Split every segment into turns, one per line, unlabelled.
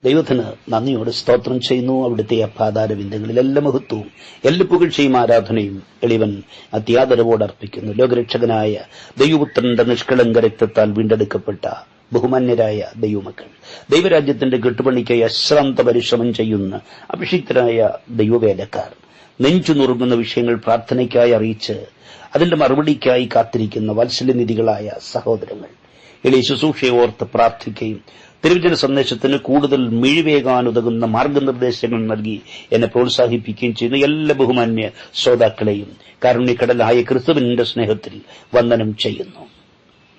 ദൈവത്തിന് നന്ദിയോട് സ്തോത്രം ചെയ്യുന്നു. അവിടുത്തെ അപാദാരവിന്ദങ്ങളിൽ എല്ലാ മഹത്വവും എല്ലാ പുകഴ്ചയും ആരാധനയും എളിവൻ അത്യാദരവോട് അർപ്പിക്കുന്നു. ലോകരക്ഷകനായ ദൈവപുത്രന്റെ നിഷ്കളങ്ക രക്തത്താൽ വീണ്ടെടുക്കപ്പെട്ട ബഹുമാന്യരായ ദൈവമക്കൾ, ദൈവരാജ്യത്തിന്റെ കെട്ടുപണിക്കായി അശ്രാന്ത പരിശ്രമം ചെയ്യുന്ന അഭിഷിക്തരായ ദൈവവേലക്കാർ, നെഞ്ചു നുറുങ്ങുന്ന വിഷയങ്ങൾ പ്രാർത്ഥനയ്ക്കായി അറിയിച്ച് അതിന്റെ മറുപടിക്കായി കാത്തിരിക്കുന്ന വാത്സല്യനിധികളായ സഹോദരങ്ങൾ, എളിയ ശുശ്രൂഷയെ ഓർത്ത് പ്രാർത്ഥിക്കുകയും തിരുവചന സന്ദേശത്തിന് കൂടുതൽ മിഴിവേകാനുതകുന്ന മാർഗനിർദ്ദേശങ്ങൾ നൽകി എന്നെ പ്രോത്സാഹിപ്പിക്കുകയും ചെയ്യുന്ന എല്ലാ ബഹുമാന്യ ശ്രോതാക്കളെയും കാരുണ്യക്കടലായ ക്രിസ്തുവിന്റെ സ്നേഹത്തിൽ വന്ദനം ചെയ്യുന്നു.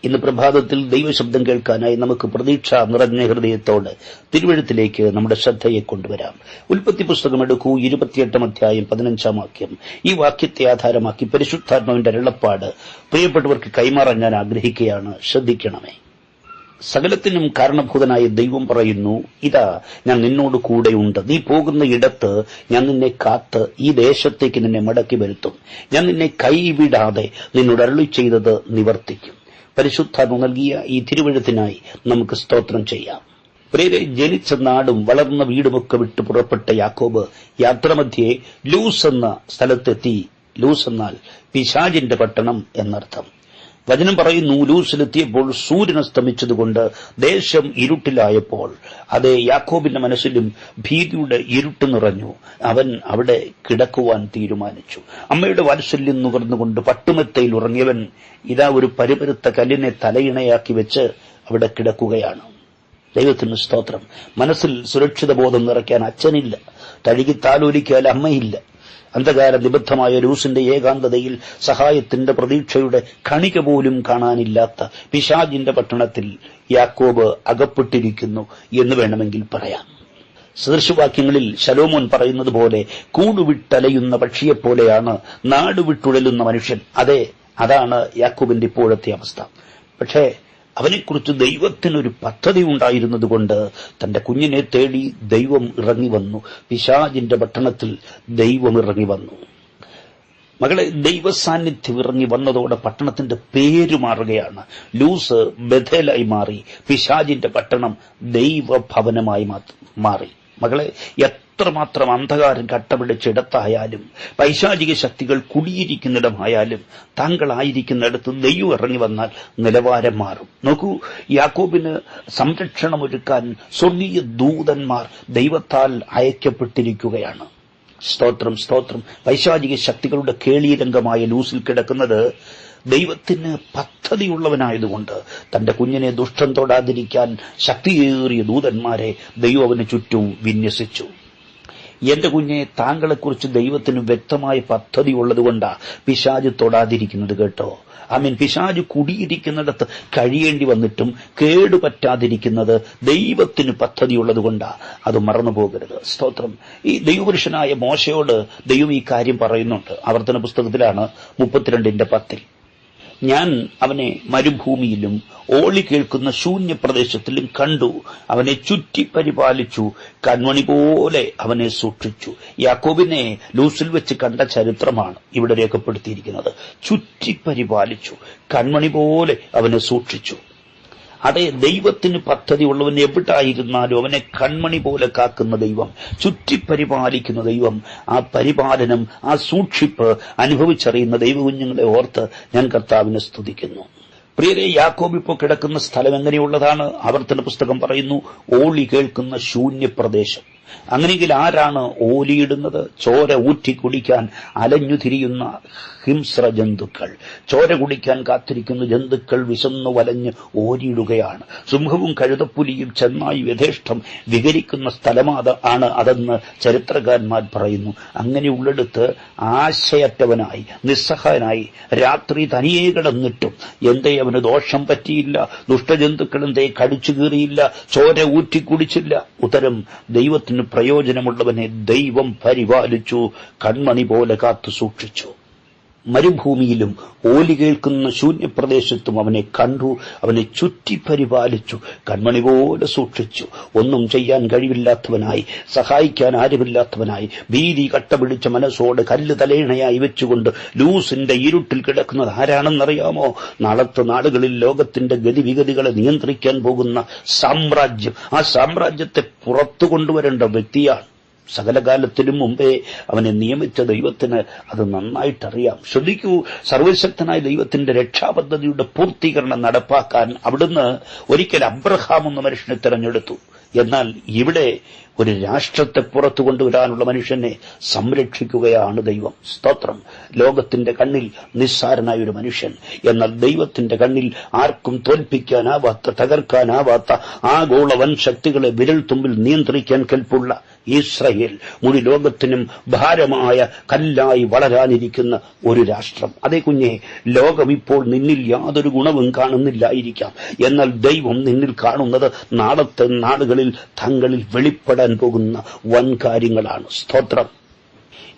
ഇന്ന് പ്രഭാതത്തിൽ ദൈവശബ്ദം കേൾക്കാനായി നമുക്ക് പ്രതീക്ഷ നിറഞ്ഞ ഹൃദയത്തോട് തിരുവഴുത്തിലേക്ക് നമ്മുടെ ശ്രദ്ധയെ കൊണ്ടുവരാം. ഉൽപ്പത്തി പുസ്തകം എടുക്കൂ, 28 അധ്യായം 15 വാക്യം. ഈ വാക്യത്തെ ആധാരമാക്കി പരിശുദ്ധാത്മാവിന്റെ അരുളപ്പാട് പ്രിയപ്പെട്ടവർക്ക് കൈമാറാൻ ഞാൻ ആഗ്രഹിക്കുകയാണ്. ശ്രദ്ധിക്കണമേ. സകലത്തിനും കാരണഭൂതനായ ദൈവം പറയുന്നു, ഇതാ ഞാൻ നിന്നോട് കൂടെയുണ്ട്. നീ പോകുന്ന ഇടത്ത് ഞാൻ നിന്നെ കാത്ത് ഈ ദേശത്തേക്ക് നിന്നെ മടക്കി വരുത്തും. ഞാൻ നിന്നെ കൈവിടാതെ നിന്നോട് അരുളി ചെയ്തത് നിവർത്തിക്കും. പരിശുദ്ധാത്മ നൽകിയ ഈ തിരുവഴുത്തിനായി നമുക്ക് സ്തോത്രം ചെയ്യാം. പ്രിയരെ, ജനിച്ച നാടും വളർന്ന വീടുമൊക്കെ വിട്ടു പുറപ്പെട്ട യാക്കോബ് യാത്രാമധ്യേ ലൂസ് എന്ന സ്ഥലത്തെത്തി. ലൂസ് എന്നാൽ പിശാചിന്റെ പട്ടണം എന്നർത്ഥം. വചനം പറയുന്നു, ലൂസിലെത്തിയപ്പോൾ സൂര്യൻ അസ്തമിച്ചതുകൊണ്ട് ദേശം ഇരുട്ടിലായപ്പോൾ അതേ യാക്കോബിന്റെ മനസ്സിലും ഭീതിയുടെ ഇരുട്ട് നിറഞ്ഞു. അവൻ അവിടെ കിടക്കുവാൻ തീരുമാനിച്ചു. അമ്മയുടെ വാത്സല്യം നുകർന്നുകൊണ്ട് പട്ടുമെത്തയിൽ ഉറങ്ങിയവൻ ഇതാ ഒരു പരുപരുത്ത കല്ലിനെ തലയിണയാക്കി വെച്ച് അവിടെ കിടക്കുകയാണ്. ദൈവത്തിന് സ്തോത്രം. മനസ്സിൽ സുരക്ഷിത ബോധം നിറയ്ക്കാൻ അച്ഛനില്ല, തഴുകി താലോലിക്കാൻ അമ്മയില്ല. അന്ധകാര നിബദ്ധമായ ലൂസിന്റെ ഏകാന്തതയിൽ സഹായത്തിന്റെ പ്രതീക്ഷയുടെ കണിക പോലും കാണാനില്ലാത്ത പിശാചിന്റെ പട്ടണത്തിൽ യാക്കോബ് അകപ്പെട്ടിരിക്കുന്നു എന്ന് വേണമെങ്കിൽ പറയാം. സദൃശവാക്യങ്ങളിൽ ശലോമോൻ പറയുന്നത് പോലെ കൂടുവിട്ടലയുന്ന പക്ഷിയെപ്പോലെയാണ് നാടുവിട്ടുഴലുന്ന മനുഷ്യൻ. അതെ, അതാണ് യാക്കോബിന്റെ ഇപ്പോഴത്തെ അവസ്ഥ. പക്ഷേ അവനെക്കുറിച്ച് ദൈവത്തിനൊരു പദ്ധതി ഉണ്ടായിരുന്നതുകൊണ്ട് തന്റെ കുഞ്ഞിനെ തേടി ദൈവം ഇറങ്ങി വന്നു. പിശാചിന്റെ പട്ടണത്തിൽ ദൈവം ഇറങ്ങി വന്നു. മകളെ, ദൈവസാന്നിധ്യം ഇറങ്ങി വന്നതോടെ പട്ടണത്തിന്റെ പേര് മാറുകയാണ്. ലൂസ് ബഥേലായി മാറി. പിശാചിന്റെ പട്ടണം ദൈവഭവനമായി മാറി. മകളെ, എത്രമാത്രം അന്ധകാരം കട്ടപിടിച്ചിടത്തായാലും പൈശാചിക ശക്തികൾ കുടിയിരിക്കുന്നിടമായാലും താങ്കളായിരിക്കുന്നിടത്ത് ദൈവം ഇറങ്ങി വന്നാൽ നിലവാരം മാറും. നോക്കൂ, യാക്കോബിന് സംരക്ഷണമൊരുക്കാൻ സ്വർഗീയ ദൂതന്മാർ ദൈവത്താൽ അയക്കപ്പെട്ടിരിക്കുകയാണ്. സ്തോത്രം, സ്തോത്രം. പൈശാചിക ശക്തികളുടെ കേളീരംഗമായ ലൂസിൽ കിടക്കുന്നത് ദൈവത്തിന് പദ്ധതിയുള്ളവനായതുകൊണ്ട് തന്റെ കുഞ്ഞിനെ ദുഷ്ടം തൊടാതിരിക്കാൻ ശക്തിയേറിയ ദൂതന്മാരെ ദൈവം അവന് ചുറ്റും വിന്യസിച്ചു. എന്റെ കുഞ്ഞെ, താങ്കളെക്കുറിച്ച് ദൈവത്തിന് വ്യക്തമായ പദ്ധതി ഉള്ളതുകൊണ്ടാ പിശാച് തൊടാതിരിക്കുന്നത് കേട്ടോ. പിശാച് കുടിയിരിക്കുന്നിടത്ത് കഴിയേണ്ടി വന്നിട്ടും കേടുപറ്റാതിരിക്കുന്നത് ദൈവത്തിന് പദ്ധതിയുള്ളതുകൊണ്ടാ. അത് മറന്നുപോകരുത്. സ്തോത്രം. ഈ ദൈവപുരുഷനായ മോശയോട് ദൈവം ഈ കാര്യം പറയുന്നുണ്ട്. ആവർത്തന പുസ്തകത്തിലാണ് 32:10. ഞാൻ അവനെ മരുഭൂമിയിലും ഓളി കേൾക്കുന്ന ശൂന്യപ്രദേശത്തിലും കണ്ടു. അവനെ ചുറ്റി പരിപാലിച്ചു, കൺമണി പോലെ അവനെ സൂക്ഷിച്ചു. യാക്കോബിനെ ലൂസിൽ വെച്ച് കണ്ട ചരിത്രമാണ് ഇവിടെ രേഖപ്പെടുത്തിയിരിക്കുന്നത്. ചുറ്റി പരിപാലിച്ചു, കൺമണി പോലെ അവനെ സൂക്ഷിച്ചു. അതെ, ദൈവത്തിന് പദ്ധതി ഉള്ളവൻ എവിടായിരുന്നാലും അവനെ കൺമണി പോലെ കാക്കുന്ന ദൈവം, ചുറ്റിപ്പരിപാലിക്കുന്ന ദൈവം, ആ പരിപാലനം, ആ സൂക്ഷിപ്പ് അനുഭവിച്ചറിയുന്ന ദൈവകുഞ്ഞുങ്ങളെ ഓർത്ത് ഞാൻ കർത്താവിനെ സ്തുതിക്കുന്നു. പ്രിയരെ, യാക്കോബ് ഇപ്പോൾ കിടക്കുന്ന സ്ഥലം എങ്ങനെയുള്ളതാണ്? ആവർത്തന പുസ്തകം പറയുന്നു, ഓളി കേൾക്കുന്ന ശൂന്യപ്രദേശം. അങ്ങനെയെങ്കിൽ ആരാണ് ഓലിയിടുന്നത്? ചോര ഊറ്റി കുടിക്കാൻ അലഞ്ഞു തിരിയുന്ന ഹിംസ്ര ജന്തുക്കൾ, ചോര കുടിക്കാൻ കാത്തിരിക്കുന്ന ജന്തുക്കൾ വിശന്നു വലഞ്ഞ് ഓരിയിടുകയാണ്. സിംഹവും കഴുതപ്പുലിയും ചെന്നായി യഥേഷ്ടം വിഹരിക്കുന്ന സ്ഥലമാണ് അതെന്ന് ചരിത്രകാരന്മാർ പറയുന്നു. അങ്ങനെയുള്ളിടത്ത് ആശയറ്റവനായി നിസ്സഹായനായി രാത്രി തനിയെ കിടന്നിട്ടും എന്തേ അവന് ദോഷം പറ്റിയില്ല? ദുഷ്ടജന്തുക്കൾ എന്തേ കടിച്ചു കീറിയില്ല? ചോര ഊറ്റി കുടിച്ചില്ല? ഉത്തരം, ദൈവത്തിന് പ്രയോജനമുള്ളവനെ ദൈവം പരിപാലിച്ചു, കൺമണി പോലെ കാത്തു സൂക്ഷിച്ചു. മരുഭൂമിയിലും ഓലി കേൾക്കുന്ന ശൂന്യപ്രദേശത്തും അവനെ കണ്ടു. അവനെ ചുറ്റി പരിപാലിച്ചു, കൺമണി പോലെ സൂക്ഷിച്ചു. ഒന്നും ചെയ്യാൻ കഴിവില്ലാത്തവനായി, സഹായിക്കാൻ ആരുമില്ലാത്തവനായി, ഭീതി കട്ടപിടിച്ച മനസ്സോട് കല്ല് തലയിണയായി വെച്ചുകൊണ്ട് ലൂസിന്റെ ഇരുട്ടിൽ കിടക്കുന്നത് ആരാണെന്നറിയാമോ? നാളത്തെ നാളുകളിൽ ലോകത്തിന്റെ ഗതിവിഗതികളെ നിയന്ത്രിക്കാൻ പോകുന്ന സാമ്രാജ്യം, ആ സാമ്രാജ്യത്തെ പുറത്തു കൊണ്ടുവരേണ്ട വ്യക്തിയാണ്. സകലകാലത്തിനും മുമ്പേ അവനെ നിയമിച്ച ദൈവത്തിന് അത് നന്നായിട്ടറിയാം. ശ്രദ്ധിക്കൂ, സർവശക്തനായ ദൈവത്തിന്റെ രക്ഷാപദ്ധതിയുടെ പൂർത്തീകരണം നടപ്പാക്കാൻ അവിടുന്ന് ഒരിക്കൽ അബ്രഹാം എന്ന മനുഷ്യനെ തിരഞ്ഞെടുത്തു. എന്നാൽ ഇവിടെ ഒരു രാഷ്ട്രത്തെ പുറത്തു കൊണ്ടുവരാനുള്ള മനുഷ്യനെ സംരക്ഷിക്കുകയാണ് ദൈവം. സ്തോത്രം. ലോകത്തിന്റെ കണ്ണിൽ നിസ്സാരനായ ഒരു മനുഷ്യൻ, എന്നാൽ ദൈവത്തിന്റെ കണ്ണിൽ ആർക്കും തോൽപ്പിക്കാനാവാത്ത, തകർക്കാനാവാത്ത ആഗോള വൻ ശക്തികളെ വിരൽ തുമ്പിൽ നിയന്ത്രിക്കാൻ കെൽപ്പുള്ള ഇസ്രായേൽ മുഴു ലോകത്തിനും ഭാരമായ കല്ലായി വളരാനിരിക്കുന്ന ഒരു രാഷ്ട്രം. അതേ കുഞ്ഞെ, ലോകം ഇപ്പോൾ നിന്നിൽ യാതൊരു ഗുണവും കാണുന്നില്ലായിരിക്കാം, എന്നാൽ ദൈവം നിന്നിൽ കാണുന്നത് നാളത്തെ നാളുകളിൽ തങ്ങളിൽ വെളിപ്പെടാൻ പോകുന്ന വൻ കാര്യങ്ങളാണ്. സ്തോത്രം.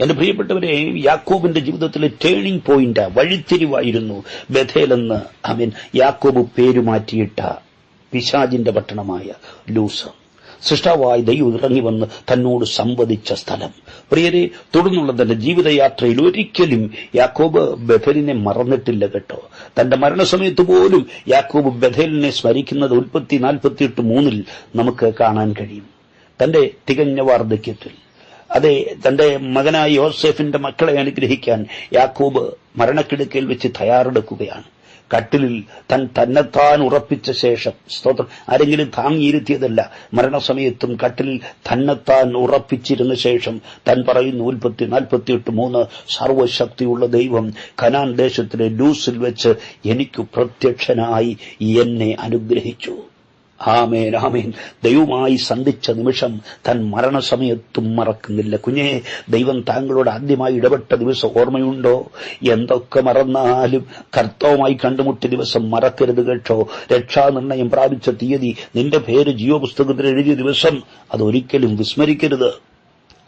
എന്റെ പ്രിയപ്പെട്ടവരെ, യാക്കോബിന്റെ ജീവിതത്തിലെ ടേണിംഗ് പോയിന്റ്, വഴിത്തിരിവായിരുന്നു ബഥേലെന്ന് യാക്കോബ് പേരുമാറ്റിയിട്ട പിശാചിന്റെ പട്ടണമായ ലൂസ്. സൃഷ്ടാവായി ദൈവം ഇറങ്ങി വന്ന് തന്നോട് സംവദിച്ച സ്ഥലം. പ്രിയരെ, തുടർന്നുള്ള തന്റെ ജീവിതയാത്രയിൽ ഒരിക്കലും യാക്കോബ് ബഥേലിനെ മറന്നിട്ടില്ല കേട്ടോ. തന്റെ മരണസമയത്ത് പോലും യാക്കോബ് ബഥേലിനെ സ്മരിക്കുന്നത് ഉൽപ്പത്തി 48:3 നമുക്ക് കാണാൻ കഴിയും. തന്റെ തികഞ്ഞ വാർദ്ധക്യത്തിൽ, അതെ, തന്റെ മകനായ യോസേഫിന്റെ മക്കളെ അനുഗ്രഹിക്കാൻ യാക്കോബ് മരണക്കിടക്കയിൽ വെച്ച് തയ്യാറെടുക്കുകയാണ്. കട്ടിലിൽ തന്നെത്താൻ ഉറപ്പിച്ച ശേഷം, സ്തോത്രം, ആരെങ്കിലും താങ്ങിയിരുത്തിയതല്ല, മരണസമയത്തും കട്ടിലിൽ തന്നെത്താൻ ഉറപ്പിച്ചിരുന്ന ശേഷം താൻ പറയുന്നു, ഉൽപ്പത്തി 48:3, സർവശക്തിയുള്ള ദൈവം കനാൻ ദേശത്തിലെ ലൂസിൽ വെച്ച് എനിക്ക് പ്രത്യക്ഷനായി എന്നെ അനുഗ്രഹിച്ചു. ആമേൻ, ആമേൻ. ദൈവവുമായി സന്ധിച്ച നിമിഷം താൻ മരണസമയത്തും മറക്കുന്നില്ല. കുഞ്ഞേ, ദൈവം താങ്കളോട് ആദ്യമായി ഇടപെട്ട ദിവസം ഓർമ്മയുണ്ടോ? എന്തൊക്കെ മറന്നാലും കർത്താവുമായി കണ്ടുമുട്ടിയ ദിവസം മറക്കരുത് കേട്ടോ. രക്ഷാനിർണയം പ്രാപിച്ച തീയതി, നിന്റെ പേര് ജീവപുസ്തകത്തിൽ എഴുതിയ ദിവസം, അതൊരിക്കലും വിസ്മരിക്കരുത്.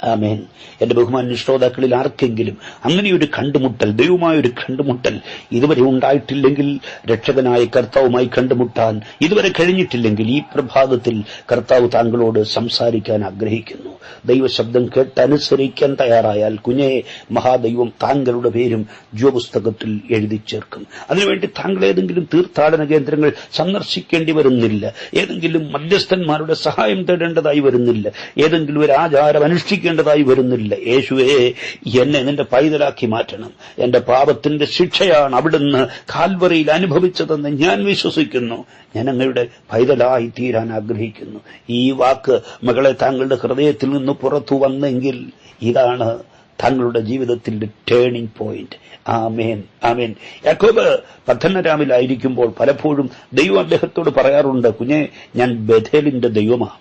ആമേൻ. എന്റെ ബഹുമാന്യ ശ്രോതാക്കളിൽ ആർക്കെങ്കിലും അങ്ങനെയൊരു കണ്ടുമുട്ടൽ, ദൈവമായൊരു കണ്ടുമുട്ടൽ ഇതുവരെ ഉണ്ടായിട്ടില്ലെങ്കിൽ, രക്ഷകനായ കർത്താവുമായി കണ്ടുമുട്ടാൻ ഇതുവരെ കഴിഞ്ഞിട്ടില്ലെങ്കിൽ, ഈ പ്രഭാതത്തിൽ കർത്താവ് താങ്കളോട് സംസാരിക്കാൻ ആഗ്രഹിക്കുന്നു. ദൈവശബ്ദം കേട്ടനുസരിക്കാൻ തയ്യാറായാൽ കുഞ്ഞേ, മഹാദൈവം താങ്കളുടെ പേരും ജീവപുസ്തകത്തിൽ എഴുതി ചേർക്കും. അതിനുവേണ്ടി താങ്കൾ ഏതെങ്കിലും തീർത്ഥാടന കേന്ദ്രങ്ങൾ സന്ദർശിക്കേണ്ടി വരുന്നില്ല, ഏതെങ്കിലും മധ്യസ്ഥന്മാരുടെ സഹായം തേടേണ്ടതായി വരുന്നില്ല, ഏതെങ്കിലും ഒരു ആചാരം അനുഷ്ഠിക്കേണ്ടതായി വരുന്നില്ല. യേശുവേ, എന്നെ നിന്റെ പൈതലാക്കി മാറ്റണം. എന്റെ പാപത്തിന്റെ ശിക്ഷയാണ് അവിടുന്ന് കാൽവറിയിൽ അനുഭവിച്ചതെന്ന് ഞാൻ വിശ്വസിക്കുന്നു. ഞാൻ അങ്ങയുടെ പൈതലായി തീരാൻ ആഗ്രഹിക്കുന്നു. ഈ വാക്ക് മകളെ താങ്കളുടെ ഹൃദയത്തിൽ നിന്ന് പുറത്തു വന്നെങ്കിൽ ഇതാണ് താങ്കളുടെ ജീവിതത്തിന്റെ ടേണിംഗ് പോയിന്റ്. ആമേൻ, ആമേൻ. യാക്കോബ് പദ്ധനരാമിലായിരിക്കുമ്പോൾ പലപ്പോഴും ദൈവം അദ്ദേഹത്തോട് പറയാറുണ്ട്, കുഞ്ഞെ, ഞാൻ ബഥേലിന്റെ ദൈവമാണ്.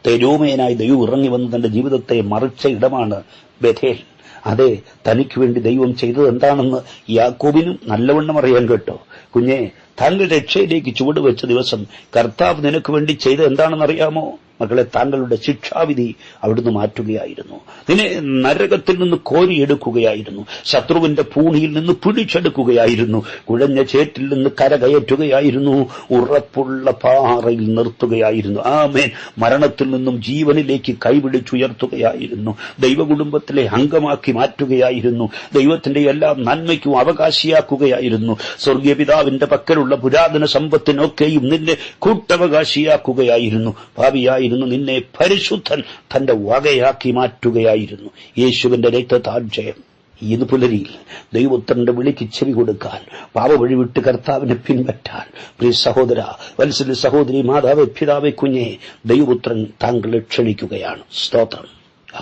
തെരൂമേനായി ദൈവം ഇറങ്ങി വന്ന് തന്റെ ജീവിതത്തെ മറിച്ച ഇടമാണ് ബഥേൽ. അതെ, തനിക്ക് വേണ്ടി ദൈവം ചെയ്തത് എന്താണെന്ന് യാക്കോബിനും നല്ലവണ്ണം അറിയാൻ കേട്ടോ. കുഞ്ഞെ, താങ്കൾ രക്ഷയിലേക്ക് ചുവടുവെച്ച ദിവസം കർത്താവ് നിനക്ക് വേണ്ടി ചെയ്തത് എന്താണെന്നറിയാമോ? മക്കളെ, താങ്കളുടെ ശിക്ഷാവിധി അവിടുന്ന് മാറ്റുകയായിരുന്നു. നിന്നെ നരകത്തിൽ നിന്ന് കോരിയെടുക്കുകയായിരുന്നു. ശത്രുവിന്റെ പൂണിയിൽ നിന്ന് പിടിച്ചെടുക്കുകയായിരുന്നു. കുഴഞ്ഞ ചേറ്റിൽ നിന്ന് കരകയറ്റുകയായിരുന്നു. ഉറപ്പുള്ള പാറയിൽ നിർത്തുകയായിരുന്നു. ആമേൻ. മരണത്തിൽ നിന്നും ജീവനിലേക്ക് കൈപിടിച്ചുയർത്തുകയായിരുന്നു. ദൈവകുടുംബത്തിലെ അംഗമാക്കി മാറ്റുകയായിരുന്നു. ദൈവത്തിന്റെ എല്ലാ നന്മയ്ക്കും അവകാശിയാക്കുകയായിരുന്നു. സ്വർഗീയ പിതാവിന്റെ പക്കലുള്ള പുരാതന സമ്പത്തിനൊക്കെയും നിന്നെ കൂട്ടവകാശിയാക്കുകയായിരുന്നു. ഭാവിയായി നിന്നെ പരിശുദ്ധൻ തന്റെ വകയാക്കി മാറ്റുകയായിരുന്നു. യേശുവിന്റെ രക്തത്താൽ ജയം. ഇത് പുലരിയിൽ ദൈവപുത്രന്റെ വിളിക്ക് ചെവി കൊടുക്കാൻ, പാപവഴി വിട്ട് കർത്താവിനെ പിൻപറ്റാൻ, പ്രിയ സഹോദര, വത്സല സഹോദരി, മാതാവേ, പിതാവേ, കുഞ്ഞെ, ദൈവപുത്രൻ താങ്കളെ ക്ഷണിക്കുകയാണ്. സ്തോത്രം.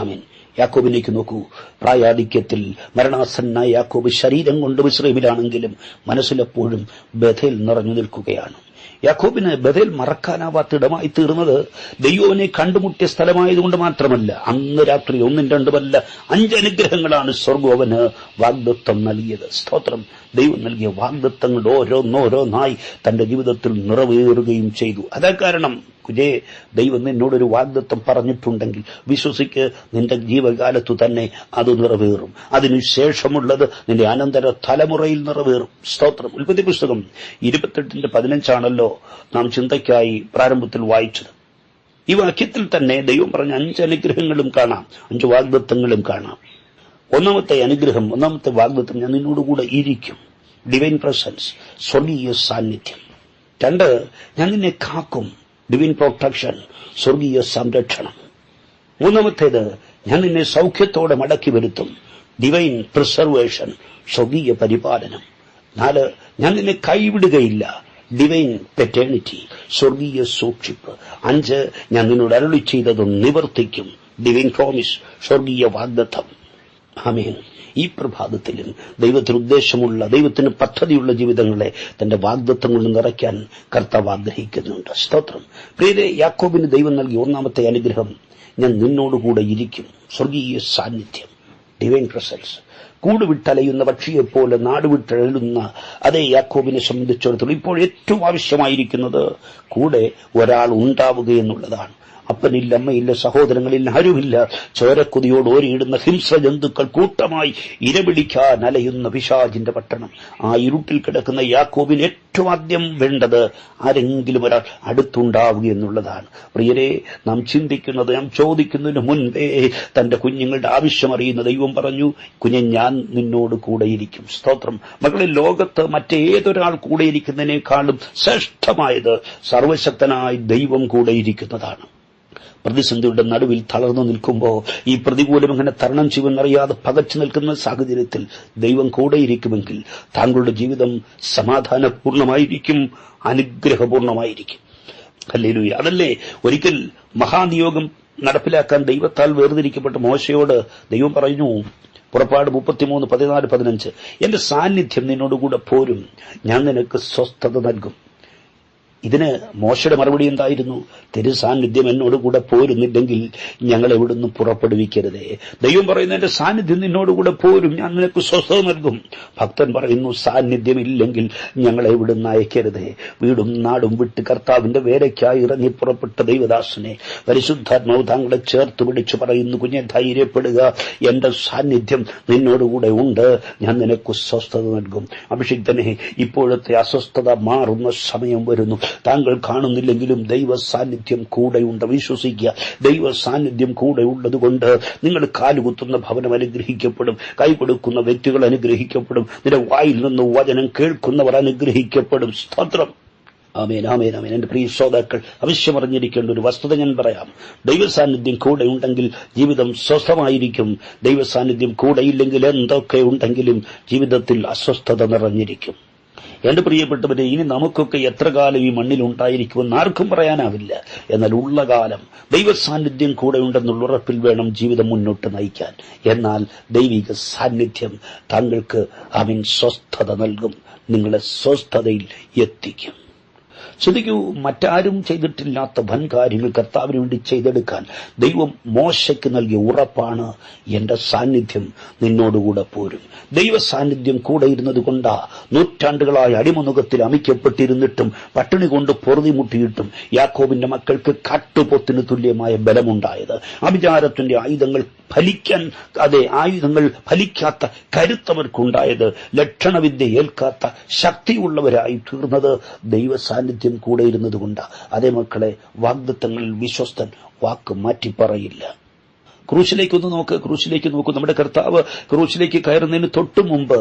ആമേൻ. യാക്കോബിലേക്ക് നോക്കൂ. പ്രായാധിക്യത്തിൽ മരണാസന്നായ യാക്കോബ് ശരീരം കൊണ്ട് മിസ്രയീമിലാണെങ്കിലും മനസ്സിലെപ്പോഴും ബഥേൽ നിറഞ്ഞു നിൽക്കുകയാണ്. യാക്കോബിന് ബഥേൽ മറക്കാനാവാത്ത ഇടമായി തീർന്നത് ദൈവനെ കണ്ടുമുട്ടിയ സ്ഥലമായതുകൊണ്ട് മാത്രമല്ല, അന്ന് രാത്രി 1, 2 അല്ല 5 അനുഗ്രഹങ്ങളാണ് സ്വർഗം അവന് വാഗ്ദത്തം നൽകിയത്. സ്തോത്രം. ദൈവം നൽകിയ വാഗ്ദത്തങ്ങൾ ഓരോന്നോരോന്നായി തന്റെ ജീവിതത്തിൽ നിറവേറുകയും ചെയ്തു. അതാ കാരണം കുജേ, ദൈവം നിന്നോടൊരു വാഗ്ദത്തം പറഞ്ഞിട്ടുണ്ടെങ്കിൽ വിശ്വസിക്ക്, നിന്റെ ജീവകാലത്തു തന്നെ അത് നിറവേറും. അതിനുശേഷമുള്ളത് നിന്റെ അനന്തര തലമുറയിൽ നിറവേറും. സ്തോത്രം. ഉൽപ്പത്തി പുസ്തകം 28:15 നാം ചിന്തയ്ക്കായി പ്രാരംഭത്തിൽ വായിച്ചത്. ഈ വാക്യത്തിൽ തന്നെ ദൈവം പറഞ്ഞ 5 അനുഗ്രഹങ്ങളും കാണാം, 5 വാഗ്ദത്തങ്ങളും കാണാം. ഒന്നാമത്തെ അനുഗ്രഹം, ഒന്നാമത്തെ വാഗ്ദത്തം, ഞാൻ നിന്നോടുകൂടെ ഇരിക്കും. ഡിവൈൻ പ്രസൻസ്, സ്വർഗീയ സാന്നിധ്യം. 2, ഞാൻ നിന്നെ കാക്കും. ഡിവൈൻ പ്രൊട്ടക്ഷൻ, സ്വർഗീയ സംരക്ഷണം. 3, ഞാൻ നിന്നെ സൗഖ്യത്തോടെ മടക്കി വരുത്തും. ഡിവൈൻ പ്രിസർവേഷൻ, സ്വർഗീയ പരിപാലനം. 4, ഞാൻ നിന്നെ കൈവിടുകയില്ല. ഡിവൈൻ പെറ്റേണിറ്റി, സ്വർഗീയ സൂക്ഷിപ്പ്. 5, ഞാൻ നിന്നോട് അരുളി ചെയ്തതും നിവർത്തിക്കും. ഡിവൈൻ പ്രോമിസ്, സ്വർഗീയ വാഗ്ദത്തം. ആമേൻ. ഈ പ്രഭാതത്തിലും ദൈവത്തിന് ഉദ്ദേശമുള്ള, ദൈവത്തിന് പദ്ധതിയുള്ള ജീവിതങ്ങളെ തന്റെ വാഗ്ദത്തങ്ങളിൽ നിറയ്ക്കാൻ കർത്താവ് ആഗ്രഹിക്കുന്നുണ്ട്. സ്തോത്രം. പ്രിയരെ, യാക്കോബിന് ദൈവം നൽകിയ ഒന്നാമത്തെ അനുഗ്രഹം, ഞാൻ നിന്നോടുകൂടെ ഇരിക്കും. സ്വർഗീയ സാന്നിധ്യം, ഡിവൈൻ പ്രസൻസ്. കൂട് വിട്ടലയുന്ന പക്ഷിയെപ്പോലെ നാട് വിട്ടഴലുന്ന അതേ യാക്കോബിനെ സംബന്ധിച്ചിടത്തോളം ഇപ്പോൾ ഏറ്റവും ആവശ്യമായിരിക്കുന്നത് കൂടെ ഒരാൾ ഉണ്ടാവുക എന്നുള്ളതാണ്. അപ്പനില്ല, അമ്മയില്ല, സഹോദരങ്ങളില്ല, ആരുമില്ല. ചോരക്കുതിയോട് ഓരിയിടുന്ന ഹിംസജന്തുക്കൾ കൂട്ടമായി ഇരപിടിക്കാൻ അലയുന്ന പിശാചിന്റെ പട്ടണം. ആ ഇരുട്ടിൽ കിടക്കുന്ന യാക്കോബിന് ഏറ്റവും ആദ്യം വേണ്ടത് ആരെങ്കിലും ഒരാൾ അടുത്തുണ്ടാവുക എന്നുള്ളതാണ്. പ്രിയരെ, നാം ചിന്തിക്കുന്നത്, നാം ചോദിക്കുന്നതിന് മുൻപേ തന്റെ കുഞ്ഞുങ്ങളുടെ ആവശ്യം അറിയുന്ന ദൈവം പറഞ്ഞു, കുഞ്ഞെ, ഞാൻ നിന്നോട് കൂടെയിരിക്കും. സ്തോത്രം. മക്കളെ, ലോകത്ത് മറ്റേതൊരാൾ കൂടെയിരിക്കുന്നതിനേക്കാളും ശ്രേഷ്ഠമായത് സർവശക്തനായ ദൈവം കൂടെയിരിക്കുന്നതാണ്. പ്രതിസന്ധിയുടെ നടുവിൽ തളർന്നു നിൽക്കുമ്പോൾ, ഈ പ്രതികൂലം എങ്ങനെ തരണം ചെയ്യുമെന്നറിയാതെ പകച്ചു നിൽക്കുന്ന സാഹചര്യത്തിൽ ദൈവം കൂടെയിരിക്കുമെങ്കിൽ താങ്കളുടെ ജീവിതം സമാധാനപൂർണമായിരിക്കും, അനുഗ്രഹപൂർണമായിരിക്കും. ഹല്ലേലൂയ. അതല്ലേ ഒരിക്കൽ മഹാനിയോഗം നടപ്പിലാക്കാൻ ദൈവത്താൽ വേർതിരിക്കപ്പെട്ട മോശയോട് ദൈവം പറഞ്ഞു, പുറപ്പാട് 33:14-15, എന്റെ സാന്നിധ്യം നിന്നോടുകൂടെ പോരും, ഞാൻ നിനക്ക് സ്വസ്ഥത നൽകും. ഇതിന് മോശയുടെ മറുപടി എന്തായിരുന്നു? തിരുസാന്നിധ്യം എന്നോടുകൂടെ പോരുന്നില്ലെങ്കിൽ ഞങ്ങൾ എവിടുന്ന് പുറപ്പെടുവിക്കരുതേ. ദൈവം പറയുന്നു, എന്റെ സാന്നിധ്യം നിന്നോടുകൂടെ പോരും, ഞാൻ നിനക്ക് സ്വസ്ഥത നൽകും. ഭക്തൻ പറയുന്നു, സാന്നിധ്യമില്ലെങ്കിൽ ഞങ്ങളെ എവിടുന്ന് അയക്കരുതേ. വീടും നാടും വിട്ട് കർത്താവിന്റെ വേലയ്ക്കായി ഇറങ്ങി പുറപ്പെട്ട ദൈവദാസനെ പരിശുദ്ധാത്മാവ് താങ്കളെ ചേർത്ത് പിടിച്ചു പറയുന്നു, കുഞ്ഞെ, ധൈര്യപ്പെടുക, എന്റെ സാന്നിധ്യം നിന്നോടുകൂടെ ഉണ്ട്, ഞാൻ നിനക്ക് സ്വസ്ഥത നൽകും. അഭിഷിക്തനെ, ഇപ്പോഴത്തെ അസ്വസ്ഥത മാറുന്ന സമയം വരുന്നു. താങ്കൾ കാണുന്നില്ലെങ്കിലും ദൈവ സാന്നിധ്യം കൂടെയുണ്ട്. വിശ്വസിക്കുക. ദൈവ സാന്നിധ്യം കൂടെ ഉള്ളതുകൊണ്ട് നിങ്ങൾ കാലുകുത്തുന്ന ഭവനം അനുഗ്രഹിക്കപ്പെടും, കൈകൊടുക്കുന്ന വ്യക്തികൾ അനുഗ്രഹിക്കപ്പെടും, നിന്റെ വായിൽ നിന്ന് വചനം കേൾക്കുന്നവർ അനുഗ്രഹിക്കപ്പെടും. സ്തോത്രം. ആമേൻ, ആമേൻ, ആമേൻ. എന്റെ പ്രിയ ശ്രോതാക്കൾ അവശ്യം അറിഞ്ഞിരിക്കേണ്ട ഒരു വസ്തുത ഞാൻ പറയാം. ദൈവസാന്നിധ്യം കൂടെ ഉണ്ടെങ്കിൽ ജീവിതം സ്വസ്ഥമായിരിക്കും. ദൈവസാന്നിധ്യം കൂടെയില്ലെങ്കിൽ എന്തൊക്കെ ഉണ്ടെങ്കിലും ജീവിതത്തിൽ അസ്വസ്ഥത നിറഞ്ഞിരിക്കും. എന്റെ പ്രിയപ്പെട്ടവരെ, ഇനി നമുക്കൊക്കെ എത്ര കാലം ഈ മണ്ണിൽ ഉണ്ടായിരിക്കുമെന്ന് ആർക്കും പറയാനാവില്ല. എന്നാൽ ഉള്ള കാലം ദൈവസാന്നിധ്യം കൂടെ ഉണ്ടെന്നുള്ള ഉറപ്പിൽ വേണം ജീവിതം മുന്നോട്ട് നയിക്കാൻ. എന്നാൽ ദൈവിക സാന്നിധ്യം താങ്കൾക്ക് സ്വസ്ഥത നൽകും, നിങ്ങളെ സ്വസ്ഥതയിൽ എത്തിക്കും. ശ്രദ്ധിക്കൂ, മറ്റാരും ചെയ്തിട്ടില്ലാത്ത വൻ കാര്യങ്ങൾ കർത്താവിന് വേണ്ടി ചെയ്തെടുക്കാൻ ദൈവം മോശയ്ക്ക് നൽകിയ ഉറപ്പാണ്, എന്റെ സാന്നിധ്യം നിന്നോടുകൂടെ പോരും. ദൈവ സാന്നിധ്യം കൂടെ ഇരുന്നത് കൊണ്ടാ നൂറ്റാണ്ടുകളായി അടിമനുഖത്തിൽ അമിക്കപ്പെട്ടിരുന്നിട്ടും പട്ടിണി കൊണ്ട് പൊറുതിമുട്ടിയിട്ടും യാക്കോബിന്റെ മക്കൾക്ക് കാട്ടുപോത്തിന് തുല്യമായ ബലമുണ്ടായത്. അഭിചാരത്തിന്റെ ആയുധങ്ങൾ ഫലിക്കാത്ത കരുത്തവർക്കുണ്ടായത്. ലക്ഷണവിദ്യ ഏൽക്കാത്ത ശക്തിയുള്ളവരായി തീർന്നത് ദൈവ സാന്നിധ്യം കൂടെ ഇരുന്നത് കൊണ്ടാണ്. അതേ മക്കളെ, വാഗ്ദത്തങ്ങളിൽ വിശ്വസ്തൻ വാക്ക് മാറ്റി പറയില്ല. ക്രൂശിലേക്കൊന്ന് നോക്ക്, ക്രൂശിലേക്ക് നോക്കൂ. നമ്മുടെ കർത്താവ് ക്രൂശിലേക്ക് കയറുന്നതിന് തൊട്ടു മുമ്പ്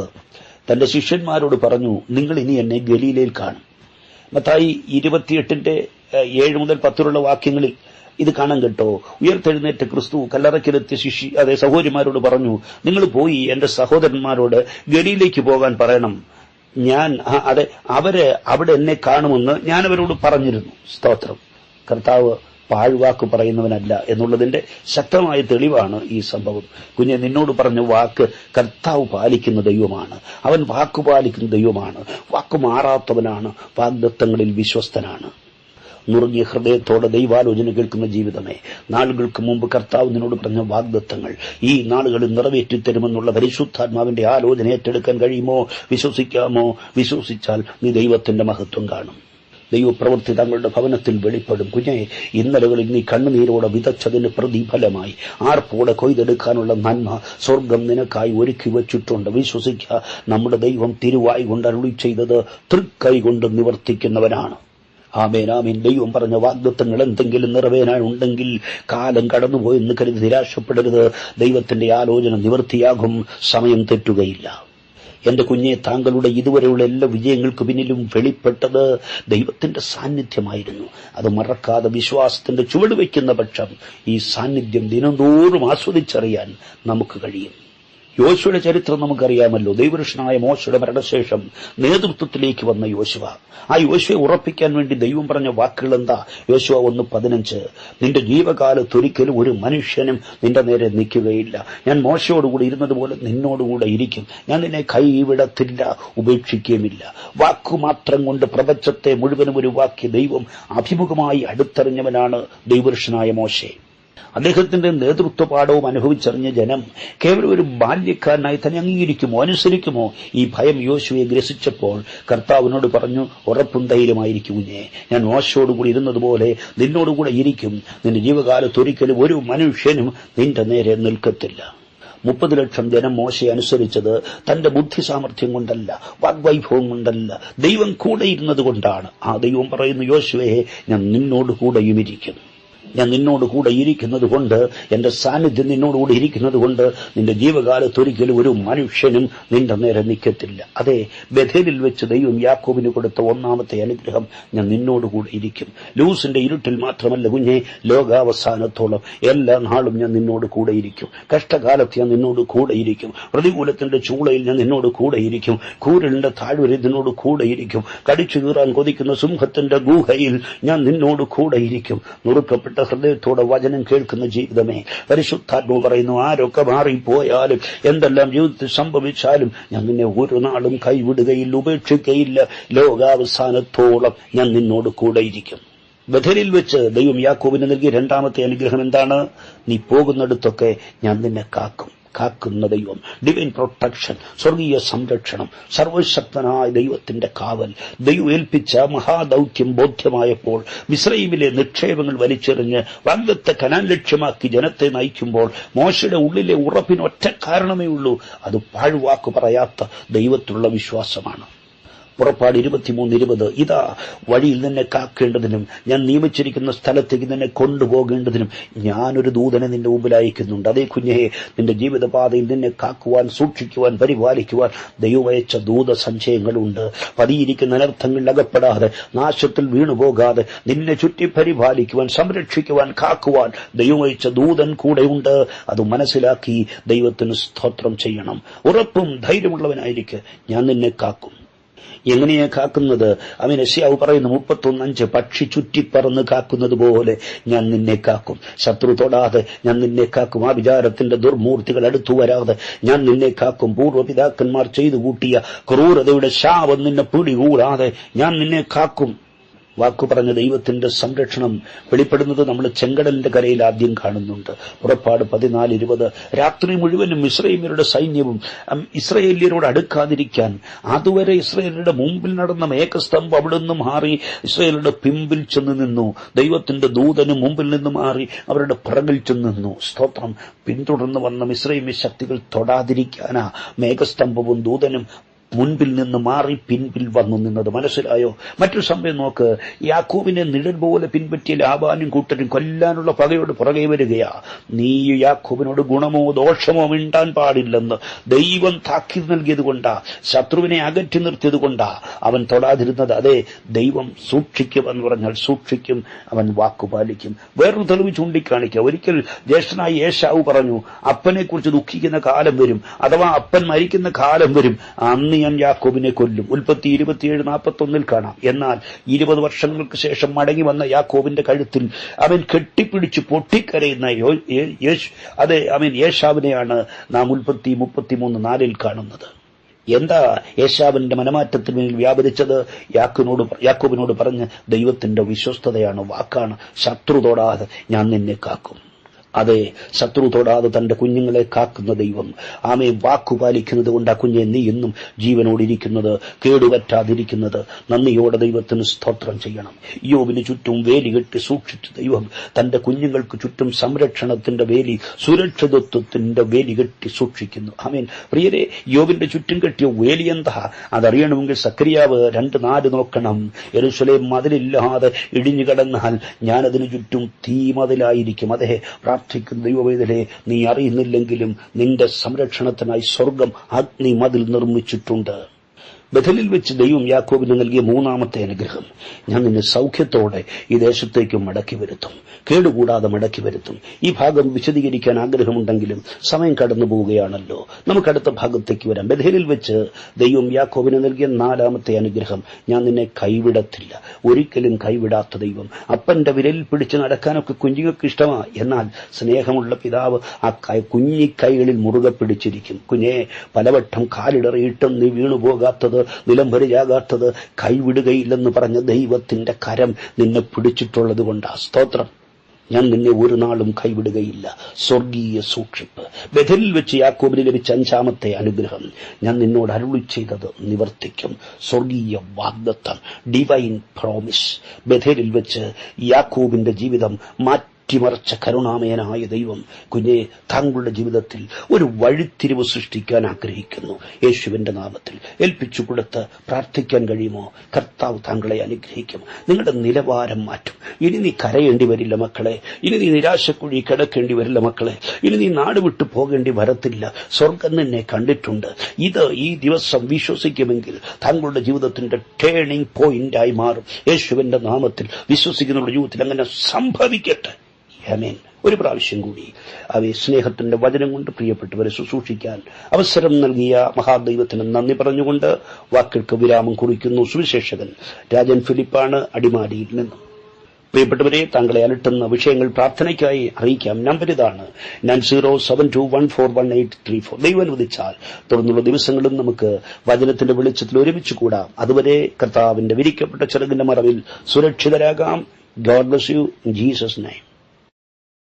തന്റെ ശിഷ്യന്മാരോട് പറഞ്ഞു, നിങ്ങൾ ഇനി എന്നെ ഗലീലയിൽ കാണും. മത്തായി 28:7-10 വാക്യങ്ങളിൽ ഇത് കാണാൻ കേട്ടോ. ഉയർത്തെഴുന്നേറ്റ ക്രിസ്തു കല്ലറയ്ക്കലെത്തിയ സഹോദരിമാരോട് പറഞ്ഞു, നിങ്ങൾ പോയി എന്റെ സഹോദരന്മാരോട് ഗലീലയിലേക്ക് പോകാൻ പറയണം, അവര് അവിടെ എന്നെ കാണുമെന്ന് ഞാൻ അവരോട് പറഞ്ഞിരുന്നു. സ്തോത്രം. കർത്താവ് പാഴ്വാക്ക് പറയുന്നവനല്ല എന്നുള്ളതിന്റെ ശക്തമായ തെളിവാണ് ഈ സംഭവം. കുഞ്ഞെ, നിന്നോട് പറഞ്ഞ വാക്ക് കർത്താവ് പാലിക്കുന്ന ദൈവമാണ്. അവൻ വാക്ക് പാലിക്കുന്ന ദൈവമാണ്. വാക്ക് മാറാത്തവനാണ്. വാഗ്ദത്തങ്ങളിൽ വിശ്വസ്തനാണ്. നുറുങ്ങിയ ഹൃദയത്തോടെ ദൈവാലോചന കേൾക്കുന്ന ജീവിതമേ, നാളുകൾക്ക് മുമ്പ് കർത്താവ് നിന്നോട് പറഞ്ഞ വാഗ്ദത്തങ്ങൾ ഈ നാളുകളിൽ നിറവേറ്റിത്തരുമെന്നുള്ള പരിശുദ്ധാത്മാവിന്റെ ആലോചന ഏറ്റെടുക്കാൻ കഴിയുമോ? വിശ്വസിക്കാമോ? വിശ്വസിച്ചാൽ നീ ദൈവത്തിന്റെ മഹത്വം കാണും. ദൈവപ്രവൃത്തി തങ്ങളുടെ ഭവനത്തിൽ വെളിപ്പെടും. കുഞ്ഞെ, ഇന്നലകളിൽ നീ കണ്ണുനീരോടെ വിതച്ചതിന് പ്രതിഫലമായി ആർപ്പോടെ കൊയ്തെടുക്കാനുള്ള നന്മ സ്വർഗം നിനക്കായി ഒരുക്കി വച്ചിട്ടുണ്ട്. വിശ്വസിക്കുക, നമ്മുടെ ദൈവം തിരുവായി കൊണ്ട് അരുളി ചെയ്തത് തൃക്കൈ കൊണ്ട് നിവർത്തിക്കുന്നവനാണ്. ആമേൻ, ആമേൻ. ദൈവം പറഞ്ഞ വാഗ്ദത്തങ്ങൾ എന്തെങ്കിലും നിറവേറാനുണ്ടെങ്കിൽ കാലം കടന്നുപോയെന്ന് കരുതി നിരാശപ്പെടരുത്. ദൈവത്തിന്റെ ആലോചന നിവൃത്തിയാകും, സമയം തെറ്റുകയില്ല. എന്റെ കുഞ്ഞെ, താങ്കളുടെ ഇതുവരെയുള്ള എല്ലാ വിജയങ്ങൾക്ക് പിന്നിലും വെളിപ്പെട്ടത് ദൈവത്തിന്റെ സാന്നിധ്യമായിരുന്നു. അത് മറക്കാതെ വിശ്വാസത്തിന്റെ ചുവട് വയ്ക്കുന്ന പക്ഷം ഈ സാന്നിധ്യം ദിനംതോറും ആസ്വദിച്ചറിയാൻ നമുക്ക് കഴിയും. യോശുവയുടെ ചരിത്രം നമുക്കറിയാമല്ലോ. ദൈവപുരുഷനായ മോശയുടെ മരണശേഷം നേതൃത്വത്തിലേക്ക് വന്ന യോശുവ, ആ യോശുവയെ ഉറപ്പിക്കാൻ വേണ്ടി ദൈവം പറഞ്ഞ വാക്കുകൾ എന്താ? യോശുവ 1:15, നിന്റെ ജീവകാലത്തൊരിക്കലും ഒരു മനുഷ്യനും നിന്റെ നേരെ നിൽക്കുകയില്ല. ഞാൻ മോശയോടുകൂടി ഇരുന്നതുപോലെ നിന്നോടുകൂടെ ഇരിക്കും. ഞാൻ നിന്നെ കൈവിടത്തില്ല, ഉപേക്ഷിക്കുകയുമില്ല. വാക്കുമാത്രം കൊണ്ട് പ്രപഞ്ചത്തെ മുഴുവനും ഒരു വാക്യ ദൈവം അഭിമുഖമായി അടുത്തറിഞ്ഞവനാണ് ദൈവപുരുഷനായ മോശെ. അദ്ദേഹത്തിന്റെ നേതൃത്വ പാഠവും അനുഭവിച്ചറിഞ്ഞ ജനം കേവലം ഒരു ബാല്യക്കാരനായി തന്നെ അംഗീകരിക്കുമോ, അനുസരിക്കുമോ? ഈ ഭയം യോശുവയെ ഗ്രസിച്ചപ്പോൾ കർത്താവിനോട് പറഞ്ഞു, ഉറപ്പും ധൈര്യമായിരിക്കും കുഞ്ഞേ, ഞാൻ മോശയോടുകൂടി ഇരുന്നതുപോലെ നിന്നോടുകൂടെ ഇരിക്കും. നിന്റെ ജീവകാലത്തൊരിക്കലും ഒരു മനുഷ്യനും നിന്റെ നേരെ നിൽക്കത്തില്ല. 30 ലക്ഷം ജനം മോശയെ അനുസരിച്ചത് തന്റെ ബുദ്ധി സാമർഥ്യം കൊണ്ടല്ല, വാഗ്വൈഭവം കൊണ്ടല്ല, ദൈവം കൂടെ ഇരുന്നത് കൊണ്ടാണ്. ആ ദൈവം പറയുന്നു, യോശുവയെ, ഞാൻ നിന്നോട് കൂടെയും ഇരിക്കും. ഞാൻ നിന്നോട് കൂടെ ഇരിക്കുന്നത് കൊണ്ട്, എന്റെ സാന്നിധ്യം നിന്നോടുകൂടെ ഇരിക്കുന്നത് കൊണ്ട് നിന്റെ ജീവകാലത്തൊരിക്കലും ഒരു മനുഷ്യനും നിന്റെ നേരെ നിൽക്കത്തില്ല. അതെ, ബഥേലിൽ വെച്ച് ദൈവം യാക്കോബിന് കൊടുത്ത ഒന്നാമത്തെ അനുഗ്രഹം, ഞാൻ നിന്നോടുകൂടെ ഇരിക്കും. ലൂസിന്റെ ഇരുട്ടിൽ മാത്രമല്ല കുഞ്ഞെ, ലോകാവസാനത്തോളം എല്ലാ നാളും ഞാൻ നിന്നോട് കൂടെ ഇരിക്കും. കഷ്ടകാലത്ത് ഞാൻ നിന്നോട് കൂടെ ഇരിക്കും. പ്രതികൂലത്തിന്റെ ചൂളയിൽ ഞാൻ നിന്നോട് കൂടെ ഇരിക്കും. കൂരലിന്റെ താഴ്വരയിൽ നിന്നോട് കൂടെ ഇരിക്കും. കടിച്ചു കീറാൻ കൊതിക്കുന്ന സിംഹത്തിന്റെ ഗുഹയിൽ ഞാൻ നിന്നോട് കൂടെ ഇരിക്കും. നുറുക്കപ്പെട്ട ഹൃദയത്തോടെ വചനം കേൾക്കുന്ന ജീവിതമേ, പരിശുദ്ധാത്മാവ് പറയുന്നു, ആരൊക്കെ മാറിപ്പോയാലും എന്തെല്ലാം ജീവിതത്തിൽ സംഭവിച്ചാലും ഞാൻ നിന്നെ ഒരു നാളും കൈവിടുകയില്ല, ഉപേക്ഷിക്കയില്ല. ലോകാവസാനത്തോളം ഞാൻ നിന്നോട് കൂടെ ഇരിക്കും. ബഥേലിൽ വെച്ച് ദൈവം യാക്കോബിന് നൽകിയ രണ്ടാമത്തെ അനുഗ്രഹം എന്താണ്? നീ പോകുന്നിടത്തൊക്കെ ഞാൻ നിന്നെ കാക്കും. കാക്കുന്ന ദൈവം, ഡിവൈൻ പ്രൊട്ടക്ഷൻ, സ്വർഗീയ സംരക്ഷണം, സർവശക്തനായ ദൈവത്തിന്റെ കാവൽ. ദൈവം ഏൽപ്പിച്ച മഹാദൌത്യം ബോധ്യമായപ്പോൾ മിസ്രയീമിലെ നിക്ഷേപങ്ങൾ വലിച്ചെറിഞ്ഞ് വാഗ്ദത്ത കനാൻ ലക്ഷ്യമാക്കി ജനത്തെ നയിക്കുമ്പോൾ മോശയുടെ ഉള്ളിലെ ഉറപ്പിന് ഒറ്റ കാരണമേ ഉള്ളൂ, അത് പാഴ്വാക്ക് പറയാത്ത ദൈവത്തിലുള്ള വിശ്വാസമാണ്. പുറപ്പാട് 23:20, ഇതാ വഴിയിൽ നിന്നെ കാക്കേണ്ടതിനും ഞാൻ നിയമിച്ചിരിക്കുന്ന സ്ഥലത്തേക്ക് നിന്നെ കൊണ്ടുപോകേണ്ടതിനും ഞാനൊരു ദൂതനെ നിന്റെ മുമ്പിൽ അയക്കുന്നുണ്ട്. അതേ കുഞ്ഞേ, നിന്റെ ജീവിതപാതയിൽ നിന്നെ കാക്കുവാൻ, സൂക്ഷിക്കുവാൻ, പരിപാലിക്കുവാൻ ദൈവം അയച്ച ദൂത സഞ്ചയങ്ങളുണ്ട്. പതിയിരിക്കുന്ന അനർത്ഥങ്ങളിൽ അകപ്പെടാതെ, നാശത്തിൽ വീണുപോകാതെ നിന്നെ ചുറ്റി പരിപാലിക്കുവാൻ, സംരക്ഷിക്കുവാൻ, കാക്കുവാൻ ദൈവം അയച്ച ദൂതൻ കൂടെയുണ്ട്. അത് മനസ്സിലാക്കി ദൈവത്തിന് സ്തോത്രം ചെയ്യണം. ഉറപ്പും ധൈര്യമുള്ളവനായിരിക്കെ, ഞാൻ നിന്നെ കാക്കും. എങ്ങനെയാ കാക്കുന്നത്? അവൻ യെശയ്യാവ് പറയുന്നു 31:5, പക്ഷി ചുറ്റിപ്പറന്ന് കാക്കുന്നത് പോലെ ഞാൻ നിന്നെ കാക്കും. ശത്രു തൊടാതെ ഞാൻ നിന്നെ കാക്കും. ആ വിചാരത്തിന്റെ ദുർമൂർത്തികൾ അടുത്തു വരാതെ ഞാൻ നിന്നെ കാക്കും. പൂർവ്വപിതാക്കന്മാർ ചെയ്തു കൂട്ടിയ ക്രൂരതയുടെ ശാപം നിന്നെ പിടികൂടാതെ ഞാൻ നിന്നെ കാക്കും. വാക്കു പറഞ്ഞ ദൈവത്തിന്റെ സംരക്ഷണം വെളിപ്പെടുന്നത് നമ്മൾ ചെങ്കടലിന്റെ കരയിൽ ആദ്യം കാണുന്നുണ്ട്. പുറപ്പാട് 14:20, രാത്രി മുഴുവനും ഇസ്രായേല്യരുടെ സൈന്യവും ഇസ്രായേല്യരോട് അടുക്കാതിരിക്കാൻ അതുവരെ ഇസ്രായേല്യരുടെ മുമ്പിൽ നടന്ന മേഘസ്തംഭം അവിടുന്ന് മാറി ഇസ്രായേലിന്റെ പിമ്പിൽ ചെന്ന് നിന്നു. ദൈവത്തിന്റെ ദൂതന് മുമ്പിൽ നിന്ന് മാറി അവരുടെ പിറകിൽ ചെന്ന് നിന്നു. സ്തോത്രം. പിന്തുടർന്ന് വന്ന ഇസ്രായേലി ശക്തികൾ തൊടാതിരിക്കാനാ മേഘസ്തംഭവും ദൂതനും മുൻപിൽ നിന്ന് മാറി പിൻപിൽ വന്നു നിന്നത്. മനസ്സിലായോ? മറ്റൊരു സമയം നോക്ക്, യാക്കോബിനെ നിഴൽ പോലെ പിൻപറ്റിയ ലാബാനും കൂട്ടരും കൊല്ലാനുള്ള പകയോട് പുറകെ വരികയാ. നീ യാക്കോബിനോട് ഗുണമോ ദോഷമോ മിണ്ടാൻ പാടില്ലെന്ന് ദൈവം താക്കീത് നൽകിയത് കൊണ്ടാ, ശത്രുവിനെ അകറ്റി നിർത്തിയത് കൊണ്ടാ അവൻ തൊടാതിരുന്നത്. അതെ, ദൈവം സൂക്ഷിക്കുമെന്ന് പറഞ്ഞാൽ സൂക്ഷിക്കും, അവൻ വാക്കുപാലിക്കും. വേറൊരു തെളിവ് ചൂണ്ടിക്കാണിക്കുക. ഒരിക്കൽ ജ്യേഷ്ഠനായി ഏശാവ് പറഞ്ഞു, അപ്പനെ കുറിച്ച് ദുഃഖിക്കുന്ന കാലം വരും, അഥവാ അപ്പൻ മരിക്കുന്ന കാലം വരും, അന്ന് ഞാൻ യാക്കോബിനെ കൊല്ലും. ഉൽപ്പത്തി 27:41 കാണാം. എന്നാൽ 20 വർഷങ്ങൾക്ക് ശേഷം മടങ്ങി വന്ന യാക്കോബിന്റെ കഴുത്തിൽ അവൻ കെട്ടിപ്പിടിച്ച് പൊട്ടിക്കരയുന്ന ഏശാവിനെയാണ് നാം ഉൽപ്പത്തി 33:4 കാണുന്നത്. എന്താ ഏശാവിന്റെ മനമാറ്റത്തിന് മേൽ വ്യാപരിച്ചത്? യാക്കോബിനോട് പറഞ്ഞ് ദൈവത്തിന്റെ വിശ്വസ്തതയാണ്, വാക്കാണ്. ശത്രു തൊടാതെ ഞാൻ നിന്നെ കാക്കും. അതെ, ശത്രു തൊടാതെ തന്റെ കുഞ്ഞുങ്ങളെ കാക്കുന്ന ദൈവം. ആമേ, വാക്കു പാലിക്കുന്നത് കൊണ്ട് ആ കുഞ്ഞെ നീ എന്നും ജീവനോടിരിക്കുന്നത്, കേടുപറ്റാതിരിക്കുന്നത്. നന്ദിയോടെ ദൈവത്തിന് സ്തോത്രം ചെയ്യണം. യോബിന് ചുറ്റും വേലി കെട്ടി സൂക്ഷിച്ച ദൈവം തന്റെ കുഞ്ഞുങ്ങൾക്ക് ചുറ്റും സംരക്ഷണത്തിന്റെ വേലി, സുരക്ഷിതത്വത്തിന്റെ വേലി കെട്ടി സൂക്ഷിക്കുന്നു. ആമേൻ. പ്രിയരെ, യോബിന്റെ ചുറ്റും കെട്ടിയ വേലി എന്താ? അതറിയണമെങ്കിൽ സക്കറിയാവ് 2:4 നോക്കണം. യെരൂശലേം മതിലില്ലാതെ ഇടിഞ്ഞു കിടന്നാൽ ഞാനതിനു ചുറ്റും തീമതിലായിരിക്കും. അതെ, പ്രാർത്ഥിക്കുന്ന ദൈവവേദനെ, നീ അറിയുന്നില്ലെങ്കിലും നിന്റെ സംരക്ഷണത്തിനായി സ്വർഗം അഗ്നി മതിൽ നിർമ്മിച്ചിട്ടുണ്ട്. ബഥലിൽ വെച്ച് ദൈവം യാക്കോബിന് നൽകിയ 3ാമത്തെ അനുഗ്രഹം, ഞാൻ നിന്നെ സൗഖ്യത്തോടെ ഈ ദേശത്തേക്ക് മടക്കി വരുത്തും, കേടുകൂടാതെ മടക്കി വരുത്തും. ഈ ഭാഗം വിശദീകരിക്കാൻ ആഗ്രഹമുണ്ടെങ്കിലും സമയം കടന്നു പോവുകയാണല്ലോ. നമുക്കടുത്ത ഭാഗത്തേക്ക് വരാം. ബഥലിൽ വെച്ച് ദൈവം യാക്കോബിന് നൽകിയ 4ാമത്തെ അനുഗ്രഹം, ഞാൻ നിന്നെ കൈവിടത്തില്ല. ഒരിക്കലും കൈവിടാത്ത ദൈവം. അപ്പന്റെ വിരലിൽ പിടിച്ച് നടക്കാനൊക്കെ കുഞ്ഞുങ്ങൾക്ക് ഇഷ്ടമാണ്. എന്നാൽ സ്നേഹമുള്ള പിതാവ് ആ കുഞ്ഞിക്കൈകളിൽ മുറുകെ പിടിച്ചിരിക്കും. കുഞ്ഞെ, പലവട്ടം കാലിടറിയിട്ടും നീ വീണുപോകാത്തത്, നിലംപരിയാകാത്തത്, കൈവിടുകയില്ലെന്ന് പറഞ്ഞ ദൈവത്തിന്റെ കരം നിന്നെ പിടിച്ചിട്ടുള്ളത് കൊണ്ടാ. സ്തോത്രം. ഞാൻ നിന്നെ ഒരു നാളും കൈവിടുകയില്ല. സ്വർഗീയ സൂക്ഷിപ്പ്. ബഥലിൽ വെച്ച് യാക്കോബിന് ലഭിച്ച 5ാമത്തെ അനുഗ്രഹം, ഞാൻ നിന്നോട് അരുളി ചെയ്തത് നിവർത്തിക്കും. സ്വർഗീയ വാഗ്ദത്തം, ഡിവൈൻ പ്രോമിസ്. ബഥലിൽ വെച്ച് യാക്കോബിന്റെ ജീവിതം മാറ്റിമറിച്ച കരുണാമയനായ ദൈവം കുഞ്ഞെ, താങ്കളുടെ ജീവിതത്തിൽ ഒരു വഴിത്തിരിവ് സൃഷ്ടിക്കാൻ ആഗ്രഹിക്കുന്നു. യേശുവിന്റെ നാമത്തിൽ ഏൽപ്പിച്ചു കൊടുത്ത് പ്രാർത്ഥിക്കാൻ കഴിയുമോ? കർത്താവ് താങ്കളെ അനുഗ്രഹിക്കും. നിങ്ങളുടെ നിലവാരം മാറ്റും. ഇനി നീ കരയേണ്ടി വരില്ല മക്കളെ. ഇനി നീ നിരാശക്കുഴി കിടക്കേണ്ടി വരില്ല മക്കളെ. ഇനി നീ നാട് വിട്ടു പോകേണ്ടി വരത്തില്ല. സ്വർഗം നിന്നെ കണ്ടിട്ടുണ്ട്. ഈ ദിവസം വിശ്വസിക്കുമെങ്കിൽ താങ്കളുടെ ജീവിതത്തിന്റെ ടേണിംഗ് പോയിന്റായി മാറും. യേശുവിന്റെ നാമത്തിൽ വിശ്വസിക്കുന്നവരുടെ ജീവിതത്തിൽ അങ്ങനെ സംഭവിക്കട്ടെ. ആമേൻ. ഒരു പ്രാവശ്യം കൂടി സ്നേഹത്തിന്റെ വചനം കൊണ്ട് പ്രിയപ്പെട്ടവരെ ശുശ്രൂഷിക്കാൻ അവസരം നൽകിയ മഹാദൈവത്തിന് നന്ദി പറഞ്ഞുകൊണ്ട് വാക്കുകൾക്ക് വിരാമം കുറിക്കുന്നു. സുവിശേഷകൻ രാജൻ ഫിലിപ്പാണ്, അടിമാലിയിൽ നിന്നും. പ്രിയപ്പെട്ടവരെ, താങ്കളെ അലട്ടുന്ന വിഷയങ്ങൾ പ്രാർത്ഥനയ്ക്കായി അറിയിക്കാം. നമ്പർ ഇതാണ് 9072141834. ദൈവം അനുവദിച്ചാൽ തുടർന്നുള്ള ദിവസങ്ങളും നമുക്ക് വചനത്തിന്റെ വെളിച്ചത്തിൽ ഒരുമിച്ച് കൂടാം. അതുവരെ കർത്താവിന്റെ വിരിക്കപ്പെട്ട ചിറകിന്റെ മറവിൽ സുരക്ഷിതരാകാം. God bless you in Jesus' name.